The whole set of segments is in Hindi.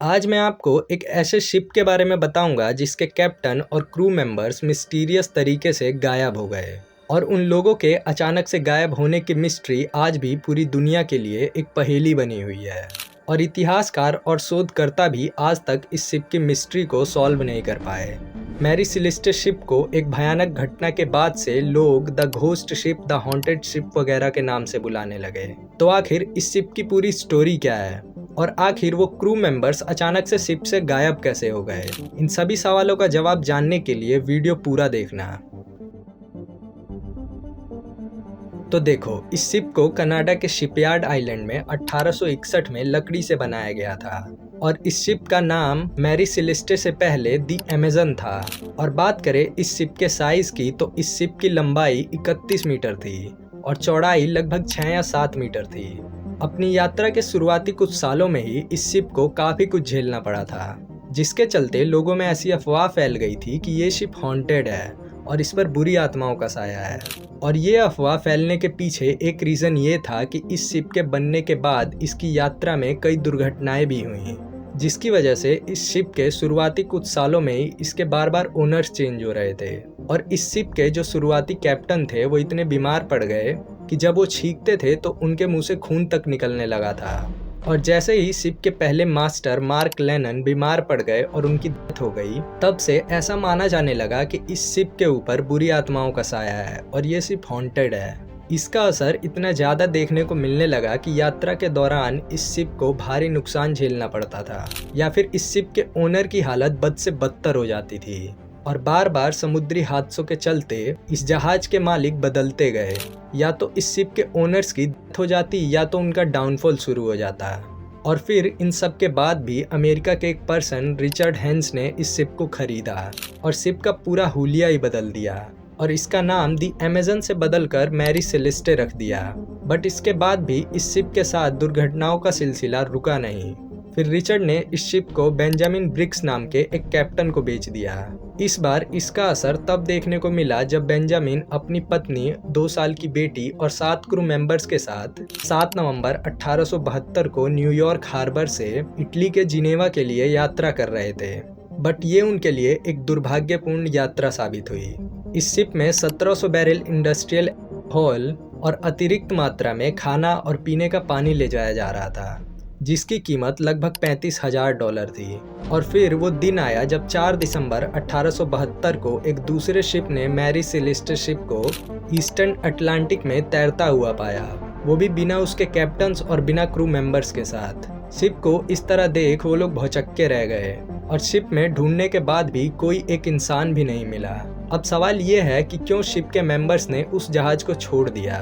आज मैं आपको एक ऐसे शिप के बारे में बताऊंगा जिसके कैप्टन और क्रू मेंबर्स मिस्टीरियस तरीके से गायब हो गए। और उन लोगों के अचानक से गायब होने की मिस्ट्री आज भी पूरी दुनिया के लिए एक पहेली बनी हुई है। और इतिहासकार और शोधकर्ता भी आज तक इस शिप की मिस्ट्री को सॉल्व नहीं कर पाए। मैरी सेलेस्टे शिप को एक भयानक घटना के बाद से लोग the ghost ship, the haunted ship वगैरह के नाम से बुलाने लगे। तो आखिर इस शिप की पूरी स्टोरी क्या है और आखिर वो क्रू मेंबर्स अचानक से शिप से गायब कैसे हो गए? इन सभी सवालों का जवाब जानने के लिए वीडियो पूरा देखना। तो देखो, इस शिप को कनाडा के शिपयार्ड आइलैंड में 1861 में लकड़ी से बनाया गया था और इस शिप का नाम मैरी सेलेस्टे से पहले दी अमेजन था। और बात करें इस शिप के साइज की, तो इस शिप की लंबाई 31 मीटर थी और चौड़ाई लगभग 6 या 7 मीटर थी। अपनी यात्रा के शुरुआती कुछ सालों में ही इस शिप को काफी कुछ झेलना पड़ा था, जिसके चलते लोगों में ऐसी अफवाह फैल गई थी कि ये शिप हॉन्टेड है और इस पर बुरी आत्माओं का साया है। और ये अफवाह फैलने के पीछे एक रीज़न ये था कि इस शिप के बनने के बाद इसकी यात्रा में कई दुर्घटनाएं भी हुई, जिसकी वजह से इस शिप के शुरुआती कुछ सालों में ही इसके बार बार ओनर्स चेंज हो रहे थे। और इस शिप के जो शुरुआती कैप्टन थे वो इतने बीमार पड़ गए कि जब वो छींकते थे तो उनके मुंह से खून तक निकलने लगा था। और जैसे ही शिप के पहले मास्टर मार्क लेनन बीमार पड़ गए और उनकी डेथ हो गई, तब से ऐसा माना जाने लगा कि इस शिप के ऊपर बुरी आत्माओं का साया है और ये शिप हॉन्टेड है। इसका असर इतना ज़्यादा देखने को मिलने लगा कि यात्रा के दौरान इस शिप को भारी नुकसान झेलना पड़ता था या फिर इस शिप के ओनर की हालत बद से बदतर हो जाती थी। और बार बार समुद्री हादसों के चलते इस जहाज के मालिक बदलते गए, या तो इस शिप के ओनर्स की डेथ हो जाती या तो उनका डाउनफॉल शुरू हो जाता। और फिर इन सब के बाद भी अमेरिका के एक पर्सन रिचर्ड हेंस ने इस शिप को खरीदा और शिप का पूरा हुलिया ही बदल दिया और इसका नाम दी अमेजन से बदलकर मैरी सेलेस्टे रख दिया। बट इसके बाद भी इस शिप के साथ दुर्घटनाओं का सिलसिला रुका नहीं। फिर रिचर्ड ने इस शिप को बेंजामिन ब्रिक्स नाम के एक कैप्टन को बेच दिया। इस बार इसका असर तब देखने को मिला जब बेंजामिन अपनी पत्नी, 2 साल की बेटी और 7 क्रू मेंबर्स के साथ 7 नवंबर 1872 को न्यूयॉर्क हार्बर से इटली के जिनेवा के लिए यात्रा कर रहे थे। बट ये उनके लिए एक दुर्भाग्यपूर्ण यात्रा साबित हुई। इस शिप में 1700 बैरल इंडस्ट्रियल ऑयल और अतिरिक्त मात्रा में खाना और पीने का पानी ले जाया जा रहा था, जिसकी कीमत लगभग $35,000 थी। और फिर वो दिन आया जब 4 दिसंबर 1872 को एक दूसरे शिप ने मैरी सेलेस्टे शिप को ईस्टर्न अटलांटिक में तैरता हुआ पाया, वो भी बिना उसके कैप्टन्स और बिना क्रू मेंबर्स के साथ। शिप को इस तरह देख वो लोग भौचक्के रह गए और शिप में ढूंढने के बाद भी कोई एक इंसान भी नहीं मिला। अब सवाल ये है कि क्यों शिप के मेंबर्स ने उस जहाज को छोड़ दिया,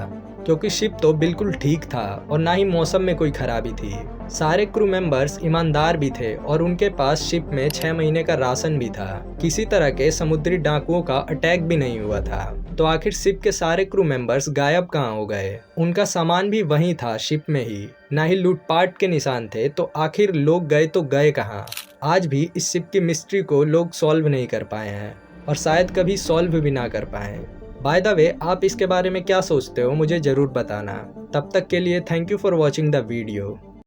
क्योंकि शिप तो बिल्कुल ठीक था और ना ही मौसम में कोई खराबी थी। सारे क्रू मेंबर्स ईमानदार भी थे और उनके पास शिप में 6 महीने का राशन भी था। किसी तरह के समुद्री डाकुओं का अटैक भी नहीं हुआ था। तो आखिर शिप के सारे क्रू मेंबर्स गायब कहाँ हो गए? उनका सामान भी वहीं था शिप में ही, ना ही लूटपाट के निशान थे। तो आखिर लोग गए तो गए कहाँ? आज भी इस शिप की मिस्ट्री को लोग सॉल्व नहीं कर पाए हैं और शायद कभी सॉल्व भी ना कर पाए। बाय द वे, आप इसके बारे में क्या सोचते हो मुझे ज़रूर बताना। तब तक के लिए thank you for watching the video.